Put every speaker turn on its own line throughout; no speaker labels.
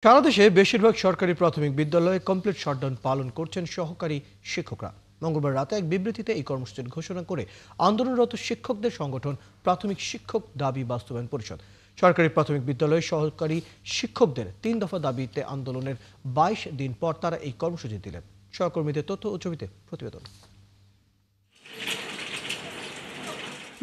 সারা দেশে বেশিরভাগ সরকারি প্রাথমিক বিদ্যালয়ে কমপ্লিট শাটডাউন পালন করছেন সহকারী শিক্ষকরা। মঙ্গলবার রাতে এক বিবৃতিতে এই কর্মসূচির ঘোষণা করে আন্দোলনরত শিক্ষকদের সংগঠন প্রাথমিক শিক্ষক দাবি বাস্তবায়ন পরিষদ। সরকারি প্রাথমিক বিদ্যালয়ে সহকারী শিক্ষকদের ৩ দফা দাবিতে আন্দোলনের ২২ দিন পর তারা এই কর্মসূচি দিলেন। সহকর্মীদের তথ্য ও ছবিতে প্রতিবেদন।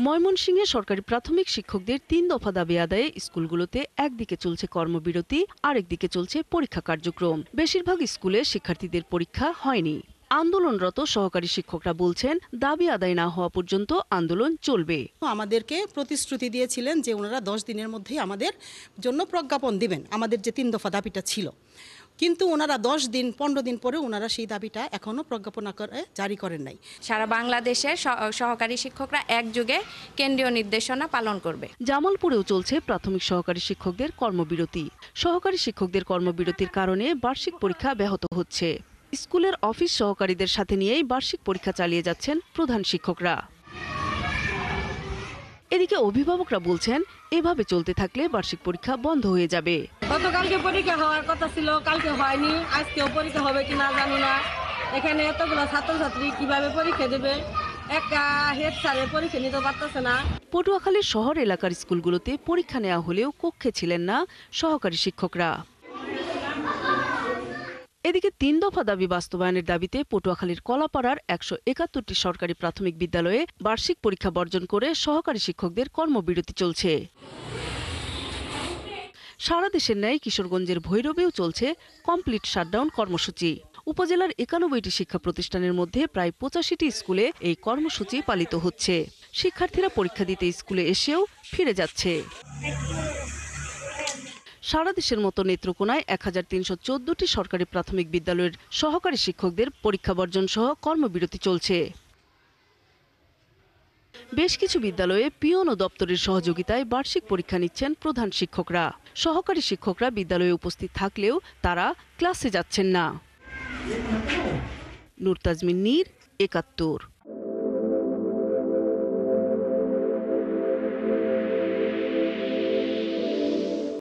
ময়মনসিংহে সরকারি প্রাথমিক শিক্ষকদের ৩ দফা দাবি আদায়ে স্কুলগুলোতে একদিকে চলছে কর্মবিরতি, আরেকদিকে চলছে পরীক্ষা কার্যক্রম। বেশিরভাগ স্কুলে শিক্ষার্থীদের পরীক্ষা হয়নি। আন্দোলনরত সহকারী শিক্ষকরা বলছেন, দাবি আদায় না হওয়া পর্যন্ত আন্দোলন চলবে।
আমাদেরকে প্রতিশ্রুতি দিয়েছিলেন যে ওনারা ১০ দিনের মধ্যেই আমাদের জন্য প্রজ্ঞাপন দিবেন, আমাদের যে ৩ দফা দাবিটা ছিল। কিন্তু ওনারা ১০ দিন ১৫ দিন পরে ওনারা সেই দাবিটা এখনো প্রজ্ঞাপন আকারে জারি করেন নাই।
সারা বাংলাদেশের সহকারী শিক্ষকরা একযোগে কেন্দ্রীয় নির্দেশনা পালন করবে।
জামালপুরেও চলছে প্রাথমিক সহকারী শিক্ষকদের কর্মবিরতি। সহকারী শিক্ষকদের কর্মবিরতির কারণে বার্ষিক পরীক্ষা ব্যাহত হচ্ছে। স্কুলের অফিস সহকারীদের সাথে নিয়েই বার্ষিক পরীক্ষা চালিয়ে যাচ্ছেন প্রধান শিক্ষকরা। এদিকে অভিভাবকরা বলছেন, এভাবে চলতে থাকলে বার্ষিক পরীক্ষা বন্ধ হয়ে যাবে।
গতকালকে পরীক্ষা হওয়ার কথা ছিল, কালকে হয়নি, আজকেও পরীক্ষা হবে কিনা জানি না। এখানে এতগুলো ছাত্রছাত্রী কিভাবে পরীক্ষা দেবে? একটা হেড স্যারে পরীক্ষা নিতে পারতেছে না।
পটুয়াখালীর শহর এলাকার স্কুলগুলোতে পরীক্ষা নেওয়া হলেও কক্ষে ছিলেন না সহকারী শিক্ষকরা। এদিকে ৩ দফা দাবি বাস্তবায়নের দাবিতে পটুয়াখালীর কলাপাড়ার ১৭১টি সরকারি প্রাথমিক বিদ্যালয়ে বার্ষিক পরীক্ষা বর্জন করে সহকারী শিক্ষকদের কর্মবিরতি চলছে। সারা দেশের ন্যায় কিশোরগঞ্জের ভৈরবেও চলছে কমপ্লিট শাটডাউন কর্মসূচি। উপজেলার ৯১টি শিক্ষা প্রতিষ্ঠানের মধ্যে প্রায় ৮৫টি স্কুলে এই কর্মসূচি পালিত হচ্ছে। শিক্ষার্থীরা পরীক্ষা দিতে স্কুলে এসেও ফিরে যাচ্ছে। সারা দেশের মতো নেত্রকোনায় ১৩১৪টি সরকারি প্রাথমিক বিদ্যালয়ের সহকারী শিক্ষকদের পরীক্ষা বর্জন সহ কর্মবিরতি চলছে। বেশ কিছু বিদ্যালয়ে পিয়ন ও দপ্তরের সহযোগিতায় বার্ষিক পরীক্ষা নিচ্ছেন প্রধান শিক্ষকরা। সহকারী শিক্ষকরা বিদ্যালয়ে উপস্থিত থাকলেও তারা ক্লাসে যাচ্ছেন না। নূর তাজমিন নীর, ৭১।